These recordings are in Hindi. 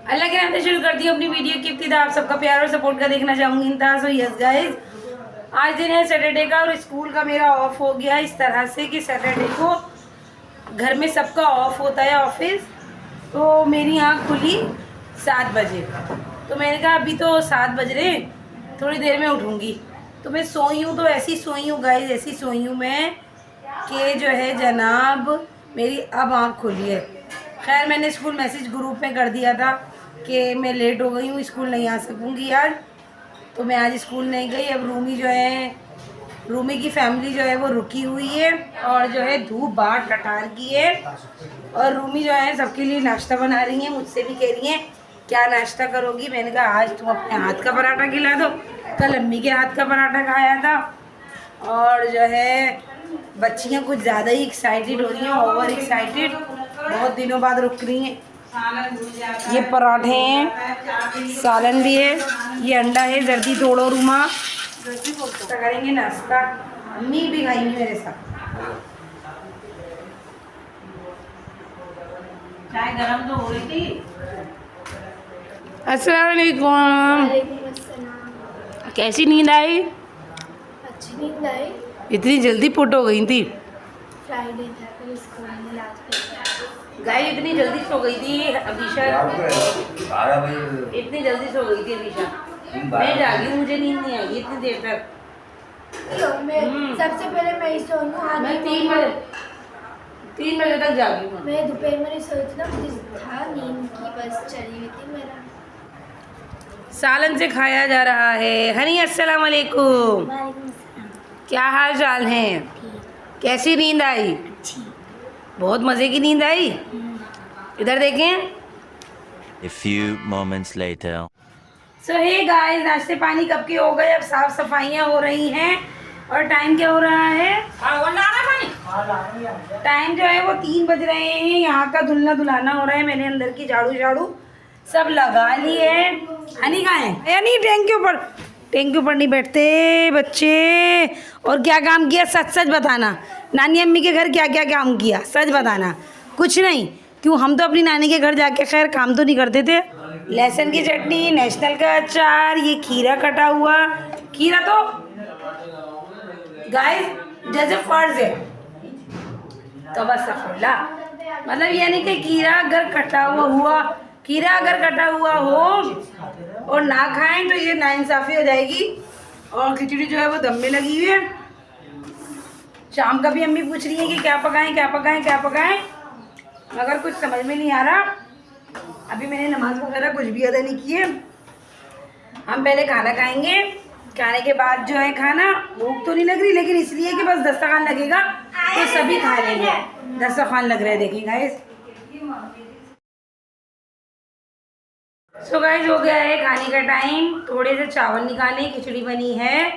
अल्लाह के नाम से शुरू करती हूँ अपनी वीडियो की इब्तिदा। आप सबका प्यार और सपोर्ट का देखना चाहूँगी इंतज़ार। सो यस गाइस, आज दिन है सैटरडे का और स्कूल का मेरा ऑफ हो गया इस तरह से कि सैटरडे को घर में सबका ऑफ होता है ऑफिस। तो मेरी आँख खुली 7 बजे, तो मैंने कहा अभी तो 7 बज रहे, थोड़ी देर में उठूँगी। तो मैं सोई हूँ, तो ऐसी सोई हूँ गाइस, ऐसी सोई हूँ मैं कि जो है जनाब मेरी अब आँख खुली है। खैर मैंने स्कूल मैसेज ग्रुप में कर दिया था कि मैं लेट हो गई हूँ, स्कूल नहीं आ सकूँगी आज, तो मैं आज स्कूल नहीं गई। अब रूमी की फैमिली जो है वो रुकी हुई है और जो है धूप बाहर टटार की है, और रूमी जो है सबके लिए नाश्ता बना रही है। मुझसे भी कह रही है क्या नाश्ता करोगी। मैंने कहा आज तुम अपने हाथ का पराठा खिला दो, कल अम्मी के हाथ का पराठा खाया था। और जो है बच्चियाँ कुछ ज़्यादा ही एक्साइटेड हो रही हैं, ओवर एक्साइटेड, बहुत दिनों बाद रुक रही हैं। ये पराठे हैं, सालन भी है, ये अंडा है, जर्दी तोड़ो रूमा। नाश्ता करेंगे, नाश्ता अम्मी भी खाएंगी मेरे साथ। चाय गरम तो हो रही थी। अस्सलाम वालेकुम। कैसी नींद आई? अच्छी नींद आई। इतनी जल्दी पुट हो गई थी? फ्राइडे था फिर स्कूल में लास्ट। गाय इतनी जल्दी सो गई थी अभिषा, इतनी जल्दी सो गई थी अभिषा। मैं जागी, मुझे नींद नहीं आई इतनी देर तक। तो मैं सबसे पहले मैं ही सोई हूँ। मैं 3 बजे तक जागी हूँ। मैं दोपहर में नहीं सोई थी ना, मुझे था नींद की बस चली हुई थी मेरा। सालन से खाया जा रहा है। हनी अस्सलाम वालेकुम, क्या हाल चाल है? कैसी नींद आई? अच्छी। बहुत मज़े की नींद आई। इधर देखें। A few moments later. So hey guys, नाश्ते पानी कब के हो गए, अब साफ सफाइयाँ हो रही हैं और टाइम क्या हो रहा है? टाइम जो है वो 3 बज रहे हैं। यहाँ का धुलना धुलाना हो रहा है। मैंने अंदर की झाड़ू सब लगा ली है। हनी कहाँ है? या नहीं, टैंक के ऊपर नहीं बैठते बच्चे। और क्या काम किया सच सच बताना। नानी अम्मी के घर क्या क्या काम किया सच बताना। कुछ नहीं, क्यों हम तो अपनी नानी के घर जाके खैर काम तो नहीं करते थे। लहसुन की चटनी, नेशनल का अचार, ये खीरा कटा हुआ। खीरा तो गाइस जैसे फर्ज है तो बस सफुल्ला, मतलब यानी कि खीरा अगर कटा हुआ हो और ना खाएं तो ये नाइंसाफ़ी हो जाएगी। और खिचड़ी जो है वो दम में लगी हुई है। शाम का भी अम्मी पूछ रही है कि क्या पकाएं, मगर कुछ समझ में नहीं आ रहा। अभी मैंने नमाज वगैरह कुछ भी अदा नहीं किए। हम पहले खाना खाएंगे, खाने के बाद जो है खाना, भूख तो नहीं लग रही लेकिन इसलिए कि बस दस्तरखान लगेगा तो सभी खा लेंगे। दस्तरखान लग रहा है, देखिए गाइस। सो गाइस हो गया है खाने का टाइम। थोड़े से चावल निकाले, खिचड़ी बनी है।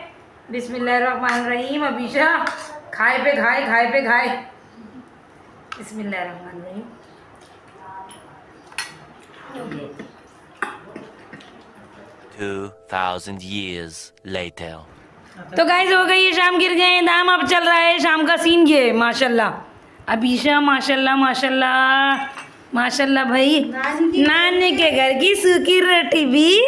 बिस्मिल्लाहिर्रहमानिर्रहीम। अभिषा खाए पे खाए। बिस्मिल्लाहिर्रहमानिर्रहीम। 2000 years later. तो गाइस हो गई है शाम, गिर गए हैं दाम। अब चल रहा है शाम का सीन। ये माशाल्लाह अभिषा, माशाल्लाह भाई। नानी के घर की सूखी रोटी भी,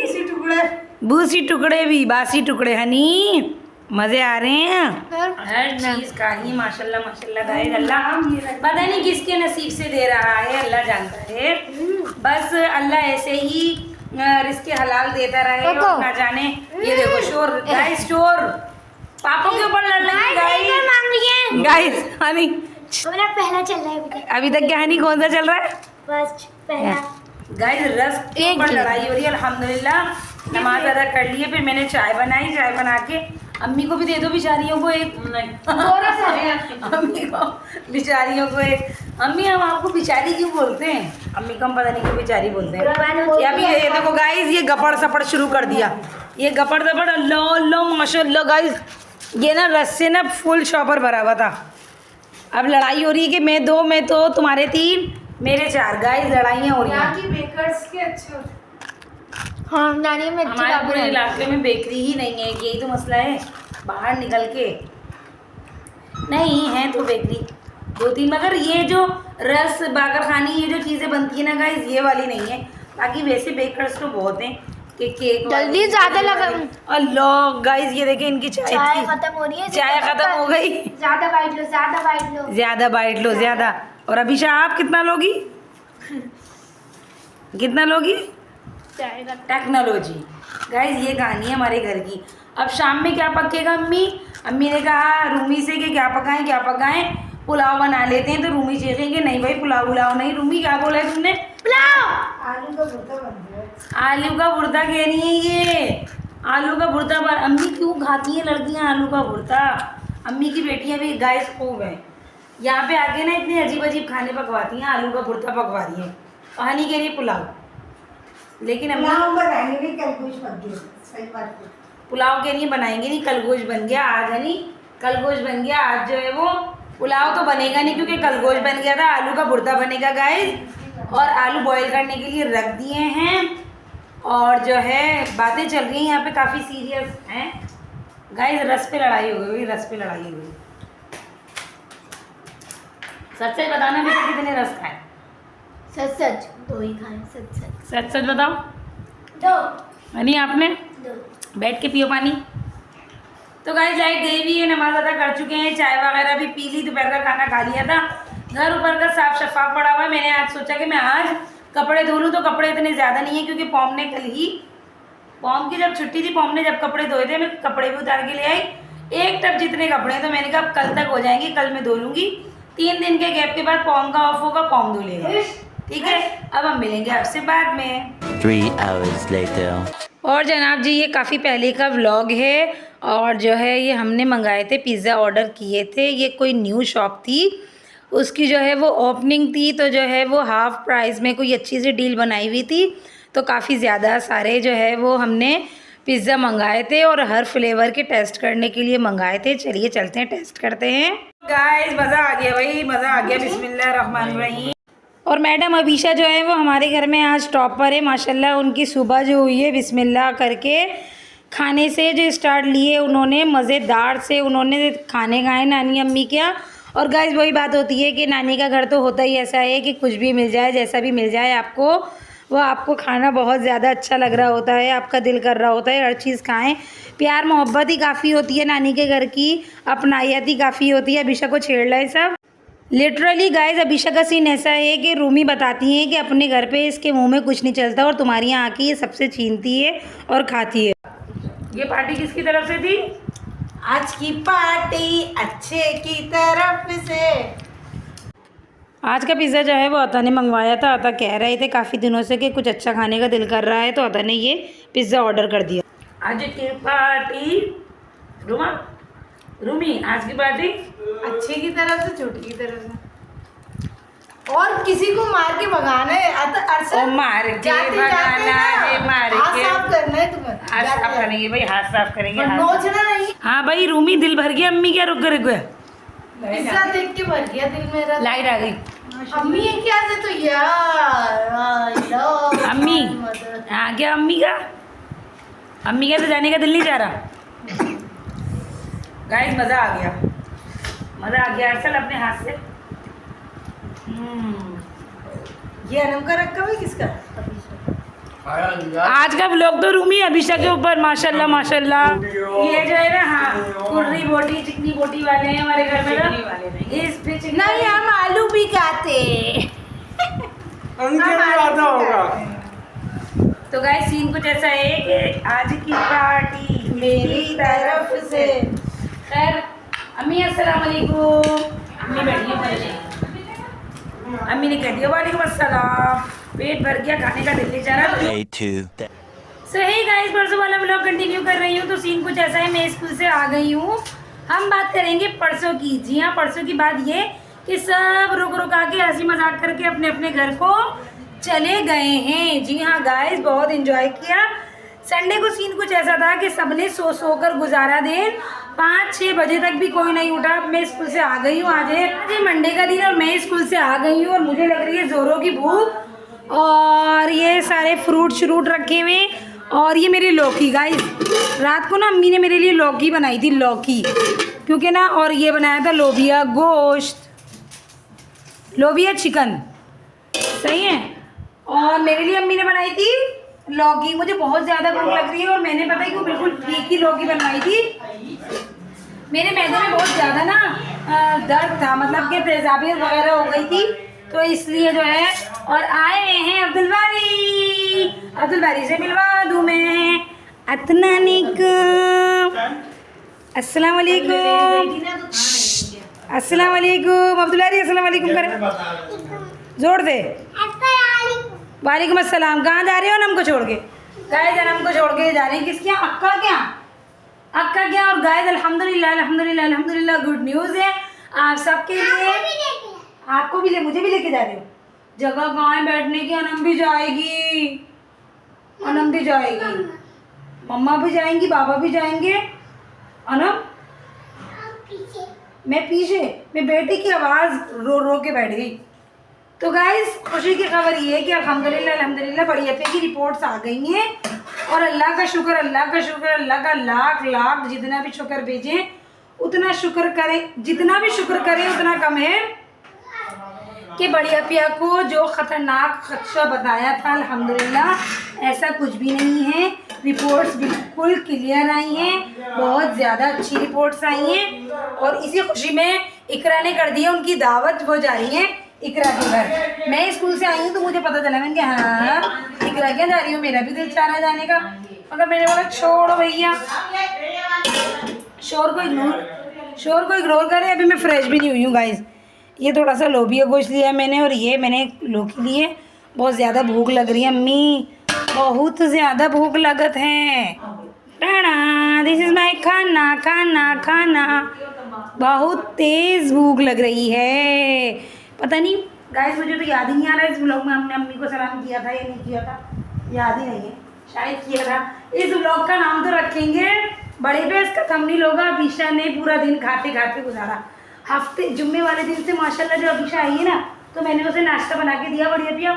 भूसी टुकड़े भी, बासी टुकड़े। हनी मज़े आ रहे हैं, हर चीज़ का ही माशाल्लाह गाइस। अल्लाह पता नहीं किसके नसीब से दे रहा है, अल्लाह जानता है। बस अल्लाह ऐसे ही रिस्क हलाल देता रहे और ना जाने। ये देखो शोर गाइस, शोर पापों के ऊपर लड़ रही है गाइस। हनी मेरा पहला चल रहा है अभी तक क्या? हनी कौन सा चल रहा है? फर्स्ट पहला गाइस रस के ऊपर लड़ाई हो रही है। अल्हम्दुलिल्लाह नमाज अदा कर लिए, फिर मैंने चाय बना के अम्मी को भी दे दो बेचारियों को एक। अम्मी को बेचारियों को एक। अम्मी हम आपको बेचारी क्यों बोलते हैं? अम्मी को हम पता नहीं क्यों बेचारी बोलते हैं। अभी ये देखो गाइस, ये गपड़ सपड़ शुरू कर दिया। ये गपड़ सपड़ अल्लाह माशाल्लाह गाइस। ये ना रस से ना फुल शॉपर भरा हुआ था। अब लड़ाई हो रही है कि मैं 2, मैं तो तुम्हारे 3, मेरे 4। गाइस लड़ाइयाँ हो रही हैं। बेकर्स के अच्छे। हाँ नानी में हमारे पूरे इलाके में बेकरी ही नहीं है, यही तो मसला है। बाहर निकल के नहीं है तो बेकरी 2-3, मगर ये जो रस बागर खानी, ये जो चीज़ें बनती है ना गाइस, ये वाली नहीं है। बाकी वैसे बेकर्स तो बहुत हैं कि केक जल्दी ज़्यादा लगा। अल्लाह गाइस ये देखें इनकी चाय थी। खत्म हो रही है। चाय खत्म हो गई। ज़्यादा बाइट लो, ज़्यादा बाइट लो। ज़्यादा बाइट लो, ज़्यादा। और अभिषा आप कितना लोगी? कितना लोगी? चाय का टेक्नोलॉजी। गाइस ये कहानी है हमारे घर की। अब शाम में क्या पकेगा अम्मी? अम्मी ने कहा रूमी से कि क्या पकाएं? पुलाव बना लेते हैं। तो रूमी चीखेंगे नहीं भाई पुलाव नहीं। रूमी क्या बोला है तुमने? पुलाव। आलू का भुर्ता कह रही है ये। आलू का भुर्ता। अम्मी क्यों खाती हैं लड़कियां आलू का भुर्ता? अम्मी की बेटियां भी गाइस खूब हैं। यहाँ पे आके ना इतने अजीब अजीब खाने पकवाती हैं। आलू का भुर्ता पकवा रही है, कहानी कह रही है पुलाव। लेकिन अम्मी पुलाव के लिए बनाएंगे नहीं, कल गोश्त बन गया आज, है नहीं कल गोश्त बन गया आज। जो है वो पुलाव तो बनेगा नहीं क्योंकि कल गोश्त बन गया था। आलू का भुर्ता बनेगा गाइस। और आलू बॉईल करने के लिए रख दिए हैं। और जो है बातें चल रही हैं यहाँ पे काफ़ी सीरियस हैं गाइस। रस पे लड़ाई हो गई। सच सच बताना बेटा कितने रस खाए? सच 2 ही खाए। सच सच बताओ। 2 नहीं आपने 2। बैठ के पियो पानी। तो गाइस लाइट गई भी है, नमाज अदा कर चुके हैं, चाय वगैरह भी पी ली, दोपहर का खाना खा लिया था। घर ऊपर का साफ शफाफ पड़ा हुआ है। मैंने आज सोचा कि मैं आज कपड़े धो लूँ। तो कपड़े इतने ज़्यादा नहीं है क्योंकि पॉम ने कल ही, पॉम की जब छुट्टी थी, पॉम ने जब कपड़े धोए थे मैं कपड़े भी उतार के ले आई। एक टब जितने कपड़े हैं। तो मैंने कहा कल तक हो जाएंगे, कल मैं धो लूँगी। 3 दिन के गैप के बाद पॉम का ऑफ होगा, पॉम धो लेगा। ठीक है, अब हम मिलेंगे आपसे बाद में। 3 hours later. और जनाब जी ये काफ़ी पहले का व्लॉग है। और जो है ये हमने मंगाए थे, पिज़्ज़ा ऑर्डर किए थे। ये कोई न्यू शॉप थी, उसकी जो है वो ओपनिंग थी। तो जो है वो हाफ़ प्राइस में कोई अच्छी सी डील बनाई हुई थी। तो काफ़ी ज़्यादा सारे जो है वो हमने पिज़्ज़ा मंगाए थे और हर फ्लेवर के टेस्ट करने के लिए मंगाए थे। चलिए चलते हैं, टेस्ट करते हैं। गाइस मज़ा आ गया भाई, मज़ा आ गया। बिस्मिल्लाहिर्रहमानिर्रहीम। और मैडम अभिषा जो है वो हमारे घर में आज टॉपर है माशाल्लाह। उनकी सुबह जो हुई है बिस्मिल्लाह करके खाने से जो स्टार्ट लिए उन्होंने, मज़ेदार से उन्होंने खाने खाए नानी अम्मी के यहाँ। और गाइस वही बात होती है कि नानी का घर तो होता ही ऐसा है कि कुछ भी मिल जाए, जैसा भी मिल जाए आपको, वो आपको खाना बहुत ज़्यादा अच्छा लग रहा होता है, आपका दिल कर रहा होता है हर चीज़ खाएं। प्यार मोहब्बत ही काफ़ी होती है नानी के घर की, अपनायत ही काफ़ी होती है। अभिषा को छेड़ रहा है सब लिटरली गाइस। अभिषा का सीन ऐसा है कि रूमी बताती है कि अपने घर पे इसके मुंह में कुछ नहीं चलता और तुम्हारी यहाँ आके ये सबसे छीनती है और खाती है। ये पार्टी किसकी तरफ से थी? आज की पार्टी अच्छे की तरफ से। आज का पिज़्ज़ा जो है वो अता ने मंगवाया था। अता कह रहे थे काफ़ी दिनों से कि कुछ अच्छा खाने का दिल कर रहा है, तो अता ने ये पिज़्ज़ा ऑर्डर कर दिया। आज की पार्टी रूमी आज की पार्टी अच्छे की तरफ से, छोटी की तरफ से। और किसी को मार के भगाना है। ओ मार के भगाना है, मार के साफ करना है तुम्हें। हाथ साफ करेंगे भाई, हाथ साफ करेंगे। नोचना नहीं। हाँ भाई रूमी दिल भर गया अम्मी क्या रुक गए? पिज़्ज़ा देख के भर गया दिल मेरा। लाइट आ गई। अम्मी ये क्या से तो यार अम्मी आ गया अम्मी का तो जाने का दिल नहीं जा रहा। गाइस मज़ा आ गया अरसल अपने हाथ से। ये अनम का रखा हुआ किसका? आज का व्लॉग तो रूमी अभिषा के ऊपर माशाल्लाह माशाल्लाह। ये जो है ना, हाँ कुर्री बोटी चिकनी बोटी वाले हैं हमारे घर में ना। इस पे नहीं, हम आलू भी खाते। तो गाइस सीन कुछ ऐसा है कि आज की पार्टी मेरी तरफ से। खैर अम्मी अस्सलाम वालेकुम। अम्मी बैठी है, अम्मी ने कह दिया वालेकुम अस्सलाम। पेट भर गया, खाने का दिल नहीं जा रहा। Day 2. सही गाइस परसों वाला व्लॉग कंटिन्यू कर रही हूँ। तो सीन कुछ ऐसा है, मैं स्कूल से आ गई हूँ। हम बात करेंगे परसों की। जी हाँ, परसों की बात ये कि सब रुक के हंसी मजाक करके अपने अपने घर को चले गए हैं। जी हाँ गाइस, बहुत एंजॉय किया। संडे को सीन कुछ ऐसा था कि सबने सो कर गुजारा दिन। 5-6 बजे तक भी कोई नहीं उठा। मैं स्कूल से आ गई हूँ। आज है मंडे का दिन और मैं स्कूल से आ गई हूँ और मुझे लग रही है ज़ोरों की भूख। और ये सारे फ्रूट श्रूट रखे हुए। और ये मेरी लौकी गाइस, रात को ना अम्मी ने मेरे लिए लौकी बनाई थी, लौकी क्योंकि ना। और ये बनाया था लोबिया गोश्त, लोबिया चिकन, सही है। और मेरे लिए अम्मी ने बनाई थी लौकी। मुझे बहुत ज़्यादा भूख लग रही है और मैंने पता है कि वो बिल्कुल फीकी लौकी बनवाई थी। मेरे मैदे में बहुत ज़्यादा ना दर्द था, मतलब कि तेजाबियत वगैरह हो गई थी, तो इसलिए जो है। और आए हैं अब्दुल बारी से मिलवा दूँ मैं। अस्सलाम वालेकुम, अस्सलाम वालेकुम अब्दुल बारी, अस्सलाम वालेकुम करें जोर दे। वालेकुम अस्सलाम। कहाँ जा रहे हो अनम को छोड़ के? गाइस अनम को छोड़ के जा रहे हैं किसके यहाँ? अक्का क्या। और गाइस अल्हम्दुलिल्लाह अल्हम्दुलिल्लाह अल्हम्दुलिल्लाह गुड न्यूज़ है आप सबके लिए। आपको भी मुझे भी लेके जा रहे हो? जगह कहाँ है बैठने की? अनम भी जाएगी, मम्मा भी जाएंगी, बाबा भी जाएंगे। अनम मैं पीछे, मैं बेटे की आवाज़ रो रो के बैठ गई। तो गाइस खुशी की खबर ये है कि अल्हम्दुलिल्लाह अल्हम्दुलिल्लाह बड़ी अप्पे की रिपोर्ट्स आ गई हैं। और अल्लाह का शुक्र, अल्लाह का लाख जितना भी शुक्र भेजें उतना शुक्र करें, जितना भी शुक्र करें उतना कम है कि बड़ी अप्पिया को जो ख़तरनाक खदशा बताया था अल्हम्दुलिल्लाह ऐसा कुछ भी नहीं है। रिपोर्ट्स बिल्कुल क्लियर आई हैं, बहुत ज़्यादा अच्छी रिपोर्ट्स आई हैं। और इसी खुशी में इकरा ने कर दिया उनकी दावत, वो जा रही है इकरा के घर। मैं स्कूल से आई हूँ तो मुझे पता चला, मैंने कहा हाँ इकरा क्या जा रही हूँ, मेरा भी दिल चाह रहा है जाने का, मगर मैंने बोला छोड़ो भैया, शोर को इग्नोर करें। अभी मैं फ्रेश भी नहीं हुई हूँ गाइस। ये थोड़ा सा लोबिया गोश्त लिया मैंने और ये मैंने लौकी लिए। बहुत ज़्यादा भूख लग रही है अम्मी, बहुत ज़्यादा भूख लगत है। दिस इज़ माई खाना। बहुत तेज़ भूख लग रही है। पता नहीं गाइस मुझे तो याद ही नहीं आ रहा है इस व्लॉग में हमने अम्मी को सलाम किया था या नहीं किया था, याद ही नहीं है, शायद किया था। इस व्लॉग का नाम तो रखेंगे बड़े पे, इसका थंबनेल होगा अबीशा ने पूरा दिन खाते खाते गुजारा। हफ्ते जुम्मे वाले दिन से माशाल्लाह जो अबीशा आई है ना, तो मैंने उसे नाश्ता बना के दिया बढ़िया पिया,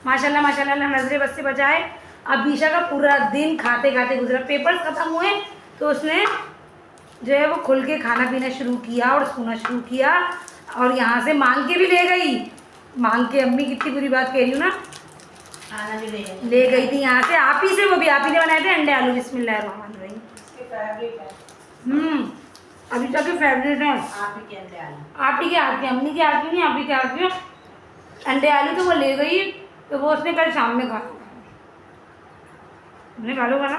माशाल्लाह माशाल्लाह नजरे बस से बचाए। अबीशा का पूरा दिन खाते खाते गुजरा। पेपर्स ख़त्म हुए तो उसने जो है वो खुल के खाना पीना शुरू किया और सोना शुरू किया। और यहाँ से मांग के भी ले गई, मांग के, अम्मी कितनी बुरी बात कह रही हूँ ना, खाना भी ले गई थी यहाँ से। आप ही से, वो भी आप ही ने बनाए थे अंडे आलू, बिस्मिल्लाहिर्रहमानिर्रहीम। अभी तक के फेवरेट हैं आप ही के अंडे आलू, आप ही के हाथ के, अम्मी के हाथ की नहीं, आप ही के हाथ के अंडे आलू। तो वो ले गई, तो वो उसने कल शाम में खा ना।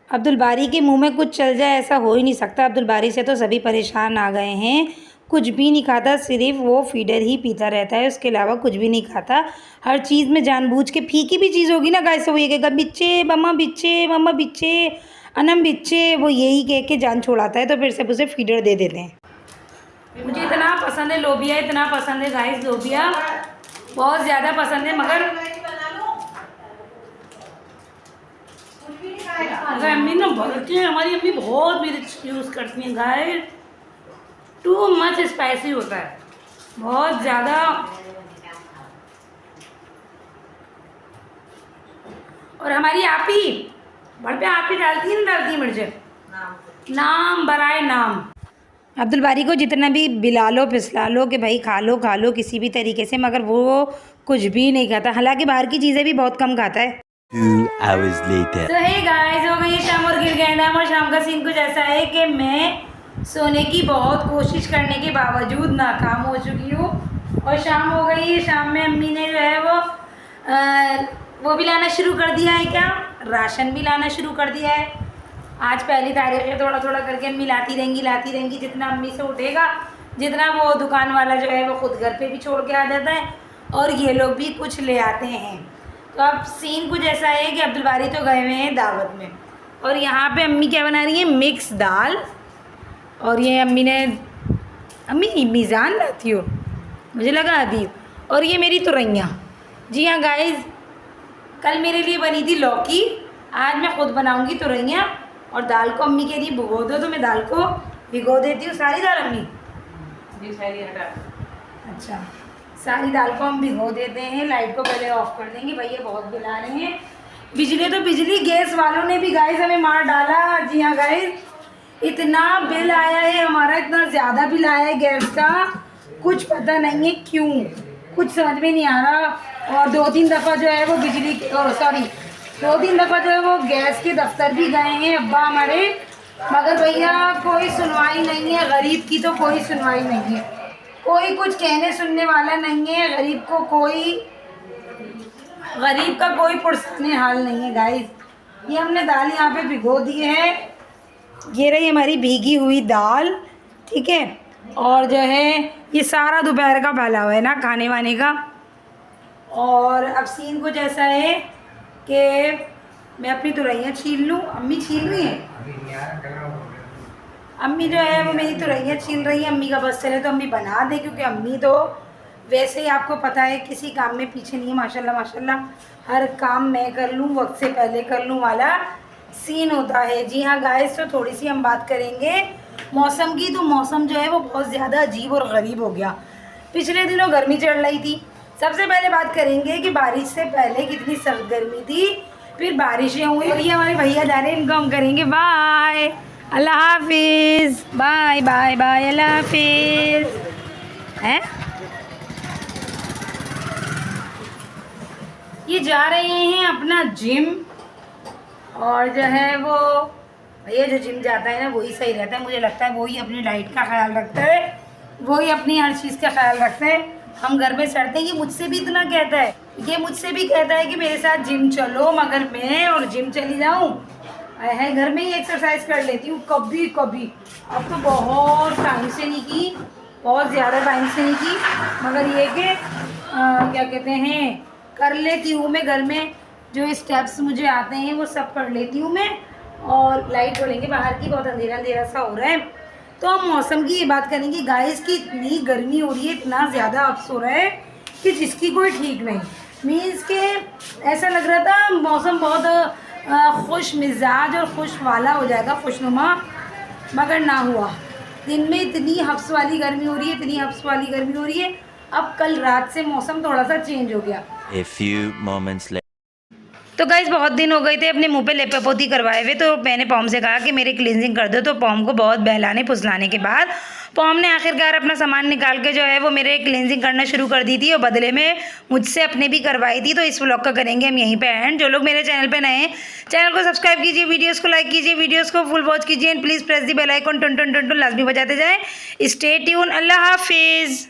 अब्दुल बारी के मुंह में कुछ चल जाए ऐसा हो ही नहीं सकता। अब्दुल बारी से तो सभी परेशान आ गए हैं। कुछ भी नहीं खाता, सिर्फ वो फीडर ही पीता रहता है, उसके अलावा कुछ भी नहीं खाता। हर चीज़ में जानबूझ के, फीकी भी चीज़ होगी ना गाइस, वो ये कहेगा बिच्चे मम्मा बिच्चे अनम बिच्चे, वो यही कह के जान छोड़ाता है। तो फिर से उसे फीडर दे देते हैं। मुझे इतना पसंद है लोबिया, इतना पसंद है गाइस लोबिया, बहुत ज़्यादा पसंद है। मगर अम्मी ना बोलती है, हमारी अम्मी बहुत मिर्च यूज़ करती हैं गाइस, टू मच स्पाइसी होता है, बहुत ज़्यादा। और हमारी आप ही बड़ पे आप ही डालती है, ना डालती है मिर्चें, नाम बराए नाम। अब्दुल बारी को जितना भी बिला लो पिसला लो कि भाई खा लो किसी भी तरीके से, मगर वो कुछ भी नहीं खाता। हालांकि बाहर की चीज़ें भी बहुत कम खाता है। 2 hours later. तो हे गाइस, हो गई शाम और गिर गए नाम। और शाम का सीन कुछ ऐसा है कि मैं सोने की बहुत कोशिश करने के बावजूद नाकाम हो चुकी हूँ। और शाम हो गई, शाम में अम्मी ने जो है वो भी लाना शुरू कर दिया है, क्या राशन भी लाना शुरू कर दिया है। आज पहली तारीख है, थोड़ा थोड़ा करके अम्मी लाती रहेंगी, जितना अम्मी से उठेगा, जितना वो दुकान वाला जो है वो ख़ुद घर पे भी छोड़ के आ जाता है और ये लोग भी कुछ ले आते हैं। तो अब सीन कुछ ऐसा है कि अब्दुल बारी तो गए हुए हैं दावत में, और यहाँ पे अम्मी क्या बना रही है, मिक्स दाल। और ये अम्मी मीज़ान लाती हो, मुझे लगा अभी। और ये मेरी तुरैया, जी हाँ गाइस, कल मेरे लिए बनी थी लौकी, आज मैं ख़ुद बनाऊंगी तुरैया। और दाल को अम्मी के लिए भिगो दो, तो मैं दाल को भिगो देती हूँ। सारी दाल अम्मी जी, सारी हटा, अच्छा सारी दाल को हम भिगो देते हैं। लाइट को पहले ऑफ कर देंगे, भैया बहुत बिल आ रहे हैं। बिजली तो बिजली, गैस वालों ने भी गाइस हमें मार डाला। जी हाँ गाइस, इतना बिल आया है हमारा, इतना ज़्यादा बिल आया है गैस का, कुछ पता नहीं है क्यों, कुछ समझ में नहीं आ रहा। और 2-3 दफ़ा जो है वो बिजली सॉरी 2-3 दफ़ा जो है वो गैस के दफ्तर भी गए हैं अब्बा हमारे, मगर भैया कोई सुनवाई नहीं है। गरीब की तो कोई सुनवाई नहीं है, कोई कुछ कहने सुनने वाला नहीं है। गरीब का कोई पुरसने हाल नहीं है गाइस। ये हमने दाल यहाँ पे भिगो दी है, ये रही हमारी भीगी हुई दाल, ठीक है। और जो है ये सारा दोपहर का फैला हुआ है ना खाने वाने का। और अब सीन कुछ ऐसा है कि मैं अपनी तुरैयाँ छील लूँ। अम्मी छील रही हैं, अम्मी जो है वो मेरी तुरैयाँ छील रही है। अम्मी का बस चले तो अम्मी बना दे, क्योंकि अम्मी तो वैसे ही आपको पता है किसी काम में पीछे नहीं है। माशाल्लाह माशाल्लाह हर काम मैं कर लूँ, वक्त से पहले कर लूँ वाला सीन होता है। जी हाँ गाइस, तो थोड़ी सी हम बात करेंगे मौसम की। तो मौसम जो है वो बहुत ज़्यादा अजीब और गरीब हो गया। पिछले दिनों गर्मी चढ़ रही थी। सबसे पहले बात करेंगे कि बारिश से पहले कितनी सख्त गर्मी थी, फिर बारिशें हुई। और ये हमारे भैया जा रहे हैं, इनको हम करेंगे बाय, अल्लाह हाफिज़, बाय बाय बाय, अल्लाह हाफिज़। हैं ये जा रहे हैं अपना जिम, और जो है वो भैया जो जिम जाता है ना वही सही रहता है। मुझे लगता है वही अपनी डाइट का ख्याल रखता है, वही अपनी हर चीज़ का ख्याल रखता है। हम घर में सड़ते हैं, ये मुझसे भी इतना कहता है, ये मुझसे भी कहता है कि मेरे साथ जिम चलो, मगर मैं और जिम चली जाऊँ है घर में ही एक्सरसाइज कर लेती हूँ कभी कभी। अब तो बहुत टाइम से नहीं की, बहुत ज़्यादा टाइम से नहीं की, मगर ये कि क्या कहते हैं कर लेती हूँ मैं। घर में जो स्टेप्स मुझे आते हैं वो सब कर लेती हूँ मैं। और लाइट बोलेंगे बाहर की, बहुत अंधेरा अंधेरा सा हो रहा है। तो हम मौसम की ये बात करेंगे गाइस की इतनी गर्मी हो रही है, इतना ज़्यादा अफसोस हो रहा है कि जिसकी कोई ठीक नहीं। मीन्स के ऐसा लग रहा था मौसम बहुत खुश मिजाज और खुश वाला हो जाएगा, खुशनुमा, मगर ना हुआ। दिन में इतनी हफ्स वाली गर्मी हो रही है, इतनी हफ्स वाली गर्मी हो रही है। अब कल रात से मौसम थोड़ा सा चेंज हो गया। A few moments later. तो गाइस बहुत दिन हो गए थे अपने मुंह पे लेपे पोती करवाए हुए, तो मैंने पॉम से कहा कि मेरी क्लींजिंग कर दो। तो पॉम को बहुत बहलाने फुसलाने के बाद पॉम ने आखिरकार अपना सामान निकाल के जो है वो मेरे क्लींजिंग करना शुरू कर दी थी, और बदले में मुझसे अपने भी करवाई थी। तो इस व्लॉग का करेंगे हम यहीं पे एंड। जो लोग मेरे चैनल पे नए हैं, चैनल को सब्सक्राइब कीजिए, वीडियोस को लाइक कीजिए, वीडियोस को फुल वॉच कीजिए, and please press the bell icon टन टन टन टन लाजमी बजाते जाएँ। स्टे ट्यून, अल्लाह हाफिज़।